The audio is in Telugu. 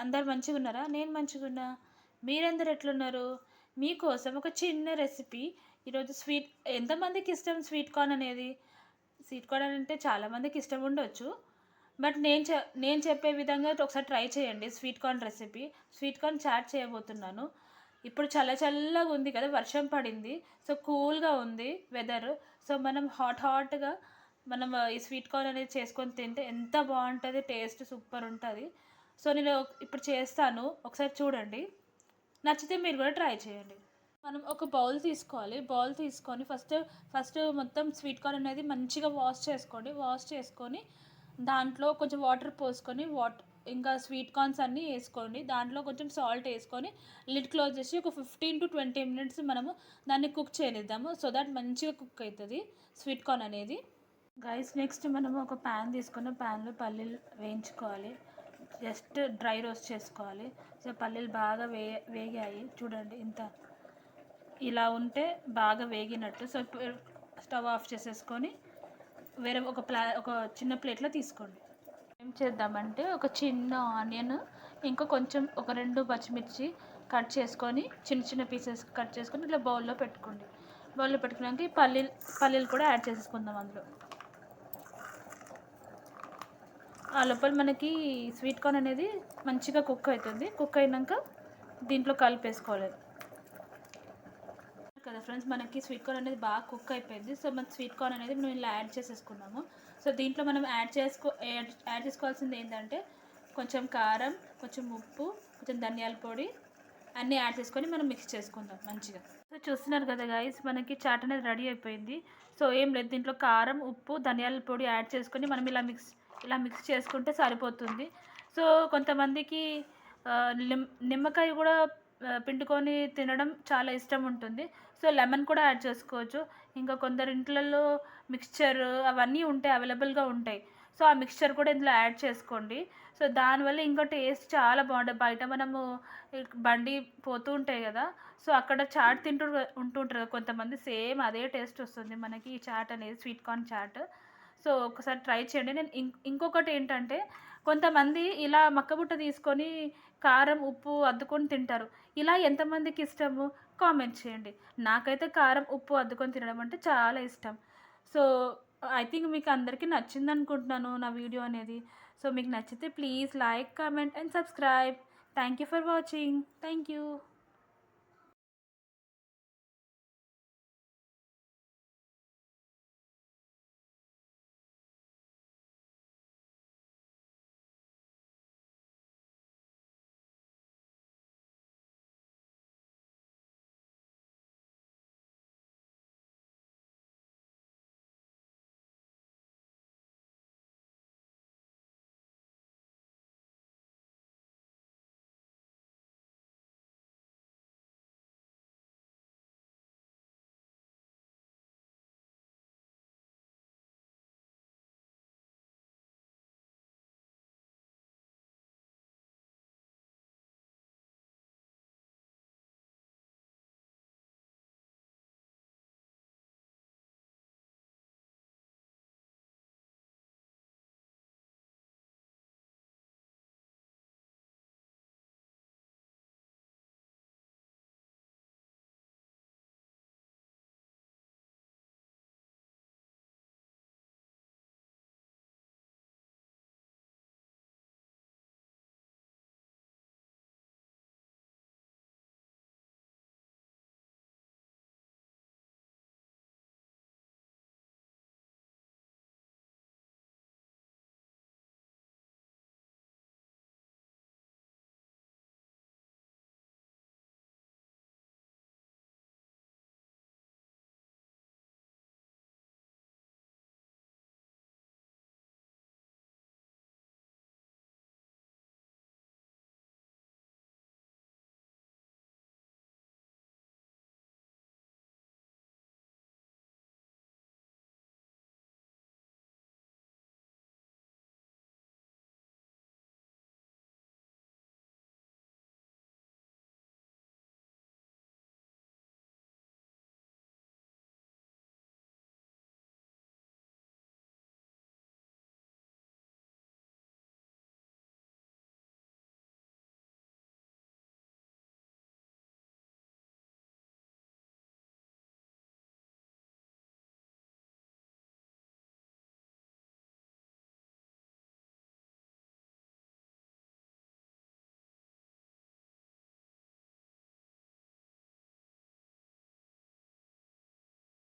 అందరు మంచిగా ఉన్నారా? నేను మంచిగా ఉన్నా. మీరందరూ ఎట్లున్నారు? మీకోసం ఒక చిన్న రెసిపీ ఈరోజు. ఎంతమందికి ఇష్టం స్వీట్ కార్న్ అనేది? స్వీట్ కార్న్ అంటే చాలామందికి ఇష్టం ఉండొచ్చు. బట్ నేను చెప్పే విధంగా ఒకసారి ట్రై చేయండి. Sweet corn recipe, sweet corn chaat చేయబోతున్నాను. ఇప్పుడు చల్లగా ఉంది కదా, వర్షం పడింది. సో కూల్గా ఉంది వెదర్. సో మనం హాట్గా మనం ఈ స్వీట్ కార్న్ అనేది చేసుకొని తింటే ఎంత బాగుంటుంది, టేస్ట్ సూపర్ ఉంటుంది. సో నేను ఇప్పుడు చేస్తాను, ఒకసారి చూడండి. నచ్చితే మీరు కూడా ట్రై చేయండి. మనం ఒక బౌల్ తీసుకోవాలి. బౌల్ తీసుకొని ఫస్ట్ మొత్తం స్వీట్ కార్న్ అనేది మంచిగా వాష్ చేసుకొని దాంట్లో కొంచెం వాటర్ పోసుకొని ఇంకా స్వీట్ కార్న్స్ అన్నీ వేసుకోండి. దాంట్లో కొంచెం సాల్ట్ వేసుకొని లిడ్ క్లోజ్ చేసి ఒక 15 to 20 minutes మనము దాన్ని కుక్ చేయనిద్దాము. సో దట్ మంచిగా కుక్ అవుతుంది స్వీట్ కార్న్ అనేది. గైస్, నెక్స్ట్ మనము ఒక ప్యాన్ తీసుకున్న ప్యాన్లో పల్లీలు వేయించుకోవాలి. జస్ట్ డ్రై రోస్ట్ చేసుకోవాలి. సో పల్లీలు బాగా వేగాయి చూడండి. ఇలా ఉంటే బాగా వేగినట్టు. సో స్టవ్ ఆఫ్ చేసేసుకొని వేరే ఒక చిన్న ప్లేట్లో తీసుకోండి. ఏం చేద్దామంటే ఒక చిన్న ఆనియన్, ఇంకా కొంచెం ఒక 2 పచ్చిమిర్చి కట్ చేసుకొని చిన్న పీసెస్ కట్ చేసుకొని ఇట్లా బౌల్లో పెట్టుకోండి. బౌల్లో పెట్టుకున్నాక ఈ పల్లీలు కూడా యాడ్ చేసేసుకుందాం అందులో. ఆ లోపల మనకి స్వీట్ కార్న్ అనేది మంచిగా కుక్ అవుతుంది. కుక్ అయినాక దీంట్లో కలిపేసుకోవాలి కదా ఫ్రెండ్స్. మనకి స్వీట్ కార్న్ అనేది బాగా కుక్ అయిపోయింది. సో మన స్వీట్ కార్న్ అనేది మనం ఇలా యాడ్ చేసేసుకున్నాము. సో దీంట్లో మనం యాడ్ చేసుకోవాల్సింది ఏంటంటే కొంచెం కారం, కొంచెం ఉప్పు, కొంచెం ధనియాల పొడి అన్నీ యాడ్ చేసుకొని మనం మిక్స్ చేసుకుందాం మంచిగా. సో చూస్తున్నారు కదా గైస్, మనకి చాట్ అనేది రెడీ అయిపోయింది. సో ఏం లేదు, దీంట్లో కారం, ఉప్పు, ధనియాల పొడి యాడ్ చేసుకొని మనం ఇలా మిక్స్ చేసుకుంటే సరిపోతుంది. సో కొంతమందికి నిమ్మకాయ కూడా పిండుకొని తినడం చాలా ఇష్టం ఉంటుంది. సో లెమన్ కూడా యాడ్ చేసుకోవచ్చు. ఇంకా కొందరు ఇంట్లలో మిక్స్చర్ అవన్నీ అవైలబుల్గా ఉంటాయి. సో ఆ మిక్స్చర్ కూడా ఇందులో యాడ్ చేసుకోండి. సో దానివల్ల ఇంకా టేస్ట్ చాలా బాగుంటుంది. బయట మనము బండి పోతూ ఉంటాయి కదా, సో అక్కడ చాట్ ఉంటుంటారు కదా కొంతమంది, సేమ్ అదే టేస్ట్ వస్తుంది మనకి ఈ చాట్ అనేది, స్వీట్ కార్న్ చాట్. సో ఒకసారి ట్రై చేయండి. నేను ఇంకొకటి ఏంటంటే, కొంతమంది ఇలా మక్కబుట్ట తీసుకొని కారం, ఉప్పు అద్దుకొని తింటారు. ఇలా ఎంతమందికి ఇష్టము కామెంట్ చేయండి. నాకైతే కారం, ఉప్పు అద్దుకొని తినడం అంటే చాలా ఇష్టం. సో ఐ థింక్ మీకు అందరికీ నచ్చింది అనుకుంటున్నాను నా వీడియో అనేది. సో మీకు నచ్చితే please like, comment and subscribe. Thank you for watching. Thank you.